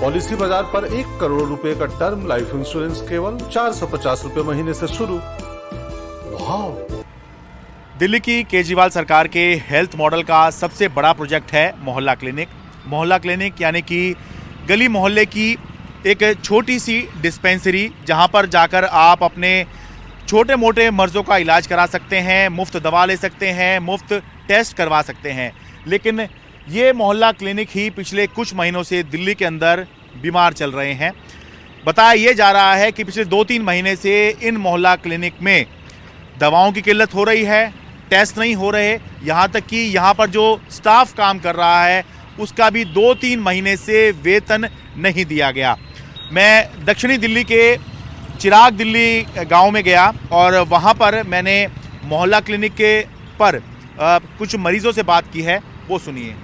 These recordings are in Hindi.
पॉलिसी बाजार पर 1 करोड़ रुपए का टर्म लाइफ इंश्योरेंस केवल 450 रुपए महीने से शुरू। वाह! दिल्ली की केजरीवाल सरकार के हेल्थ मॉडल का सबसे बड़ा प्रोजेक्ट है मोहल्ला क्लिनिक। मोहल्ला क्लिनिक यानी कि गली मोहल्ले की एक छोटी सी डिस्पेंसरी, जहां पर जाकर आप अपने छोटे मोटे मर्ज़ों का इलाज करा सकते हैं, मुफ्त दवा ले सकते हैं, मुफ्त टेस्ट करवा सकते हैं। लेकिन ये मोहल्ला क्लिनिक ही पिछले कुछ महीनों से दिल्ली के अंदर बीमार चल रहे हैं। बताया ये जा रहा है कि पिछले 2-3 महीने से इन मोहल्ला क्लिनिक में दवाओं की किल्लत हो रही है, टेस्ट नहीं हो रहे, यहाँ तक कि यहाँ पर जो स्टाफ काम कर रहा है उसका भी 2-3 महीने से वेतन नहीं दिया गया। मैं दक्षिणी दिल्ली के चिराग दिल्ली गांव में गया और वहाँ पर मैंने मोहल्ला क्लिनिक के पर कुछ मरीजों से बात की है, वो सुनिए।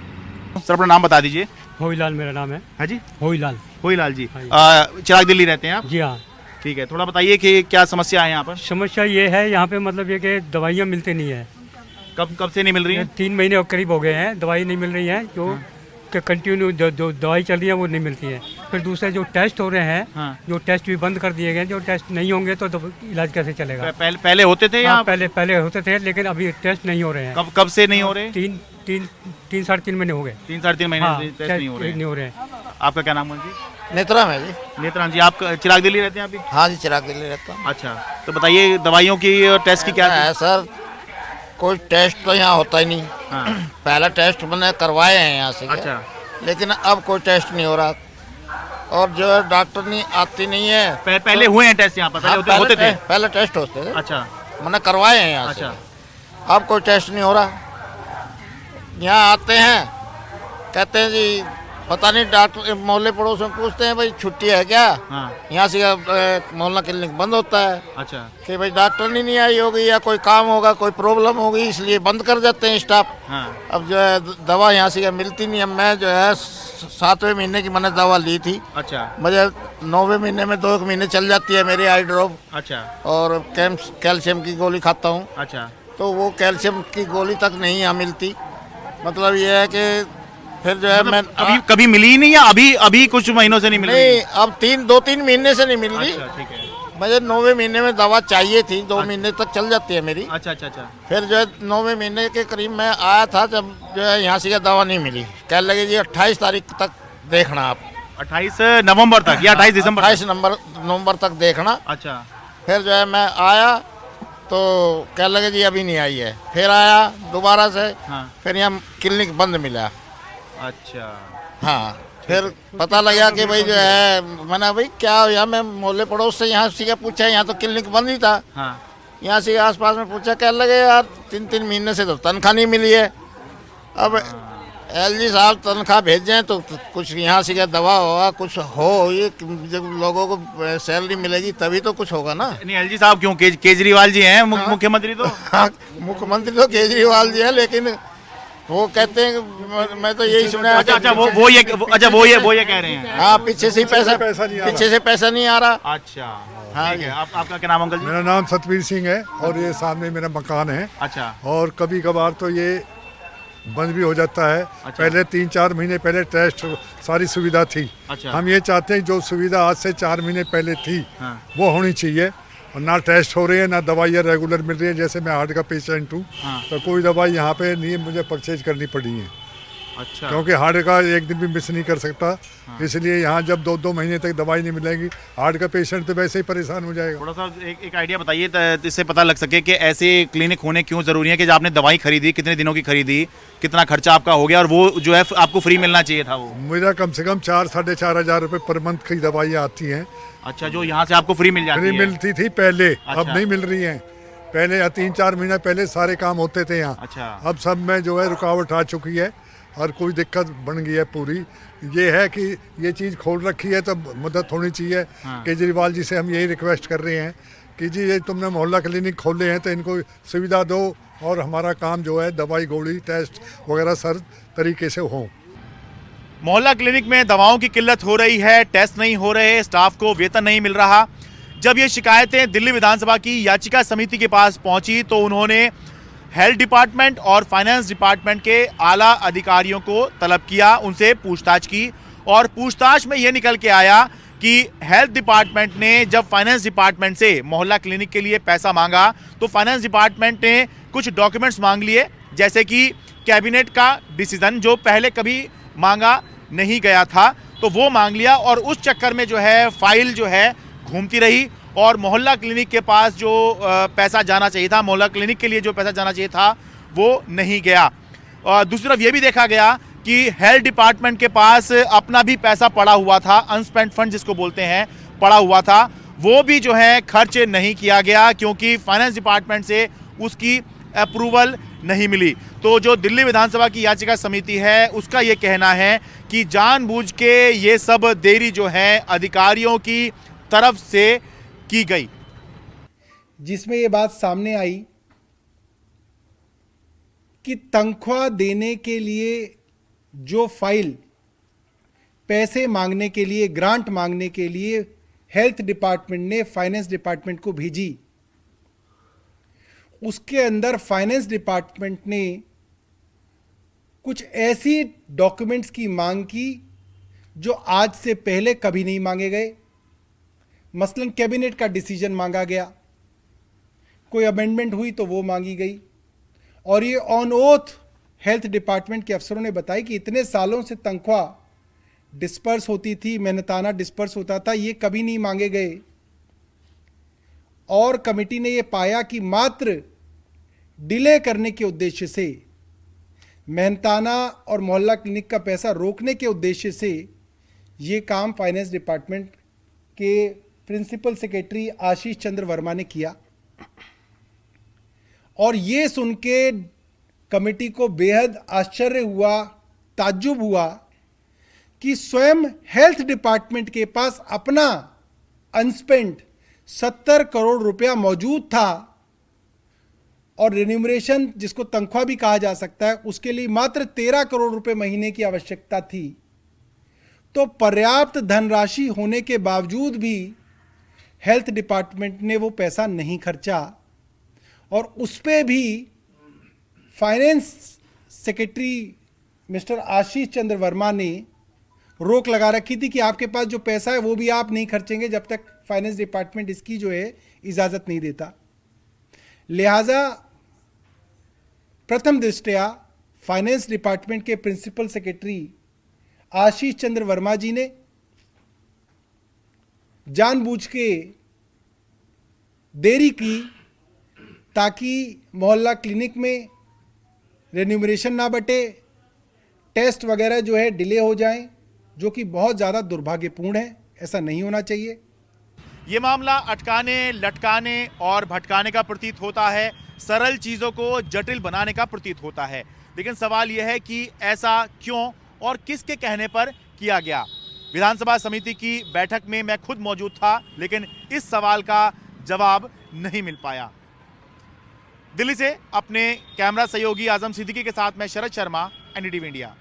सर अपना नाम बता दीजिए। होईलाल मेरा नाम है। हाँ जी, होईलाल जी। चिराग दिल्ली रहते हैं आप? जी हाँ। ठीक है, थोड़ा बताइए कि क्या समस्या है यहाँ पर? समस्या ये है यहाँ पे मतलब ये कि दवाइयाँ मिलती नहीं है। कब से नहीं मिल रही है? 3 महीने करीब हो गए हैं, दवाई नहीं मिल रही है। जो कंटिन्यू जो दवाई चल रही है वो नहीं मिलती है। फिर दूसरे जो टेस्ट हो रहे हैं, जो टेस्ट भी बंद कर दिए गए। जो टेस्ट नहीं होंगे तो इलाज कैसे चलेगा? पहले होते थे? हाँ, पहले होते थे, लेकिन अभी टेस्ट नहीं हो रहे हैं। कब से नहीं हो रहे? 3 3 महीने हो गए। 3-3.5 महीने से टेस्ट नहीं हो रहे हैं। आपका क्या नाम है जी? नेत्राम है जी। नेत्राम जी, आप चिराग दिल्ली रहते हैं अभी? हाँ जी, चिराग दिल्ली रहता हूँ। अच्छा, तो बताइए दवाइयों की और टेस्ट की क्या है सर? कोई टेस्ट तो यहाँ होता ही नहीं। हाँ। पहला टेस्ट मैंने करवाए हैं यहाँ से। अच्छा। लेकिन अब कोई टेस्ट नहीं हो रहा और जो है डॉक्टर नहीं आती नहीं है। पहले हुए हैं टेस्ट यहाँ पर? पहले होते थे? पहले टेस्ट होते थे। अच्छा। मैंने करवाए हैं यहाँ से। अच्छा। अब कोई टेस्ट नहीं हो रहा। यहाँ आते हैं, कहते हैं जी पता नहीं, डॉक्टर मोहल्ले पड़ोस में पूछते हैं भाई छुट्टी है क्या? हाँ। यहाँ से मोहल्ला क्लिनिक बंद होता है। अच्छा। कि भाई डॉक्टर नहीं आई होगी या कोई काम होगा, कोई प्रॉब्लम होगी, इसलिए बंद कर देते हैं स्टाफ। हाँ। अब जो है दवा यहाँ से मिलती नहीं है। मैं जो है 7वें महीने की मैंने दवा ली थी। अच्छा। मुझे 9वें महीने में 2 महीने चल जाती है मेरी आई ड्रॉप। अच्छा। और कैल्शियम की गोली खाता हूँ। अच्छा। तो वो कैल्शियम की गोली तक नहीं यहाँ मिलती। मतलब ये है कि फिर जो है मैं कभी मिली ही नहीं या अभी कुछ महीनों से नहीं मिल रही? नहीं, अब 2-3 महीने से नहीं मिल रही। अच्छा, ठीक है। मुझे 9वें महीने में दवा चाहिए थी, 2 महीने तक चल जाती है मेरी। अच्छा अच्छा अच्छा। फिर जो है 9वें महीने के करीब मैं आया था, जब जो है यहाँ से दवा नहीं मिली। कह लगे जी 28 तारीख तक देखना आप। 28 नवंबर तक या 28 दिसंबर? 28 नवंबर तक देखना। अच्छा। फिर जो है मैं आया तो कह लगे जी अभी नहीं आई है। फिर आया दोबारा से। हाँ। फिर यहाँ क्लिनिक बंद मिला। अच्छा। हाँ। फिर पता लगा कि भाई जो है, मैंने भाई क्या यहाँ मैं मोहल्ले पड़ोस से यहाँ से पूछा, यहाँ तो क्लिनिक बंद ही था। हाँ। यहाँ से आसपास में पूछा, कह लगे यार 3-3 महीने से तो तनख्वाह नहीं मिली है। अब LG साहब तनख्वाह भेजें तो कुछ यहाँ से दवा होगा, कुछ हो, ये जब लोगों को सैलरी मिलेगी तभी तो कुछ होगा ना। नहीं, LG साहब क्यों? केजरीवाल जी हैं मुख्यमंत्री तो। हाँ, मुख्यमंत्री तो केजरीवाल जी है, लेकिन वो कहते हैं, मैं तो यही सुना है। अच्छा, वो ये कह रहे हैं। हाँ, पीछे से पैसा नहीं आ रहा। अच्छा। हाँ। ठीक है। आपका क्या नाम अंकल जी? मेरा नाम सतवीर सिंह है और ये सामने मेरा मकान है। अच्छा। और कभी कभार तो ये बंद भी हो जाता है। अच्छा। पहले 3-4 महीने पहले टेस्ट सारी सुविधा थी। अच्छा। हम ये चाहते हैं जो सुविधा आज से 4 महीने पहले थी, हाँ। वो होनी चाहिए। और ना टेस्ट हो रही है, ना दवाइयाँ रेगुलर मिल रही है। जैसे मैं हार्ट का पेशेंट हूँ। हाँ। तो कोई दवाई यहाँ पे नहीं मुझे परचेज करनी पड़ी है। अच्छा। क्योंकि हार्ट का एक दिन भी मिस नहीं कर सकता। हाँ। इसलिए यहाँ जब 2-2 महीने तक दवाई नहीं मिलेगी, हार्ट का पेशेंट तो वैसे ही परेशान हो जाएगा। थोड़ा सा एक आइडिया बताइए इससे पता लग सके कि ऐसे क्लिनिक होने क्यों जरूरी है। कि जब आपने दवाई खरीदी, कितने दिनों की खरीदी, कितना खर्चा आपका हो गया, और वो जो है आपको फ्री मिलना चाहिए था? वो मेरा कम से कम 4-4.5 हज़ार रुपये पर मंथ की दवाइयाँ आती हैं। अच्छा, जो यहाँ से आपको फ्री मिल जाती है? मिलती थी पहले। अच्छा। अब नहीं मिल रही हैं। पहले 3-4 महीने पहले सारे काम होते थे यहाँ। अच्छा। अब सब में जो है रुकावट आ चुकी है और कोई दिक्कत बन गई है पूरी। ये है कि ये चीज़ खोल रखी है तो मदद होनी चाहिए। हाँ। केजरीवाल जी से हम यही रिक्वेस्ट कर रहे हैं कि जी ये तुमने मोहल्ला क्लिनिक खोले हैं तो इनको सुविधा दो और हमारा काम जो है दवाई गोली टेस्ट वगैरह सर तरीके से हो। मोहल्ला क्लिनिक में दवाओं की किल्लत हो रही है, टेस्ट नहीं हो रहे, स्टाफ को वेतन नहीं मिल रहा। जब ये शिकायतें दिल्ली विधानसभा की याचिका समिति के पास पहुंची तो उन्होंने हेल्थ डिपार्टमेंट और फाइनेंस डिपार्टमेंट के आला अधिकारियों को तलब किया, उनसे पूछताछ की और पूछताछ में यह निकल के आया कि हेल्थ डिपार्टमेंट ने जब फाइनेंस डिपार्टमेंट से मोहल्ला क्लिनिक के लिए पैसा मांगा तो फाइनेंस डिपार्टमेंट ने कुछ डॉक्यूमेंट्स मांग लिए, जैसे कि कैबिनेट का डिसीजन जो पहले कभी मांगा नहीं गया था तो वो मांग लिया, और उस चक्कर में जो है फाइल जो है घूमती रही और मोहल्ला क्लिनिक के पास जो पैसा जाना चाहिए था, मोहल्ला क्लिनिक के लिए जो पैसा जाना चाहिए था वो नहीं गया। और दूसरी तरफ ये भी देखा गया कि हेल्थ डिपार्टमेंट के पास अपना भी पैसा पड़ा हुआ था, अनस्पेंट फंड जिसको बोलते हैं, पड़ा हुआ था, वो भी जो है खर्च नहीं किया गया क्योंकि फाइनेंस डिपार्टमेंट से उसकी अप्रूवल नहीं मिली। तो जो दिल्ली विधानसभा की याचिका समिति है उसका ये कहना है कि जानबूझ के ये सब देरी जो है अधिकारियों की तरफ से की गई, जिसमें ये बात सामने आई कि तनख्वाह देने के लिए जो फाइल पैसे मांगने के लिए, ग्रांट मांगने के लिए हेल्थ डिपार्टमेंट ने फाइनेंस डिपार्टमेंट को भेजी, उसके अंदर फाइनेंस डिपार्टमेंट ने कुछ ऐसी डॉक्यूमेंट्स की मांग की जो आज से पहले कभी नहीं मांगे गए। मसलन कैबिनेट का डिसीजन मांगा गया, कोई अमेंडमेंट हुई तो वो मांगी गई, और ये ऑन ओथ हेल्थ डिपार्टमेंट के अफसरों ने बताया कि इतने सालों से तनख्वाह डिस्पर्स होती थी, मेहनताना डिस्पर्स होता था, ये कभी नहीं मांगे गए। और कमेटी ने ये पाया कि मात्र डिले करने के उद्देश्य से, मेहनताना और मोहल्ला क्लिनिक का पैसा रोकने के उद्देश्य से ये काम फाइनेंस डिपार्टमेंट के प्रिंसिपल सेक्रेटरी आशीष चंद्र वर्मा ने किया। और ये सुन के कमेटी को बेहद आश्चर्य हुआ, ताज्जुब हुआ कि स्वयं हेल्थ डिपार्टमेंट के पास अपना अनस्पेंट 70 करोड़ रुपया मौजूद था और रिन्यूमरेशन, जिसको तनख्वाह भी कहा जा सकता है, उसके लिए मात्र 13 करोड़ रुपए महीने की आवश्यकता थी। तो पर्याप्त धनराशि होने के बावजूद भी हेल्थ डिपार्टमेंट ने वो पैसा नहीं खर्चा, और उस पे भी फाइनेंस सेक्रेटरी मिस्टर आशीष चंद्र वर्मा ने रोक लगा रखी थी कि आपके पास जो पैसा है वो भी आप नहीं खर्चेंगे जब तक फाइनेंस डिपार्टमेंट इसकी जो है इजाज़त नहीं देता। लिहाजा प्रथम दृष्टया फाइनेंस डिपार्टमेंट के प्रिंसिपल सेक्रेटरी आशीष चंद्र वर्मा जी ने जानबूझ के देरी की ताकि मोहल्ला क्लिनिक में रेन्यूमरेशन ना बटे, टेस्ट वगैरह जो है डिले हो जाएं, जो कि बहुत ज़्यादा दुर्भाग्यपूर्ण है, ऐसा नहीं होना चाहिए। ये मामला अटकाने, लटकाने और भटकाने का प्रतीत होता है, सरल चीज़ों को जटिल बनाने का प्रतीत होता है। लेकिन सवाल यह है कि ऐसा क्यों और किसके कहने पर किया गया। विधानसभा समिति की बैठक में मैं खुद मौजूद था, लेकिन इस सवाल का जवाब नहीं मिल पाया। दिल्ली से अपने कैमरा सहयोगी आजम सिद्दीकी के साथ मैं शरद शर्मा, एनडीटीवी इंडिया।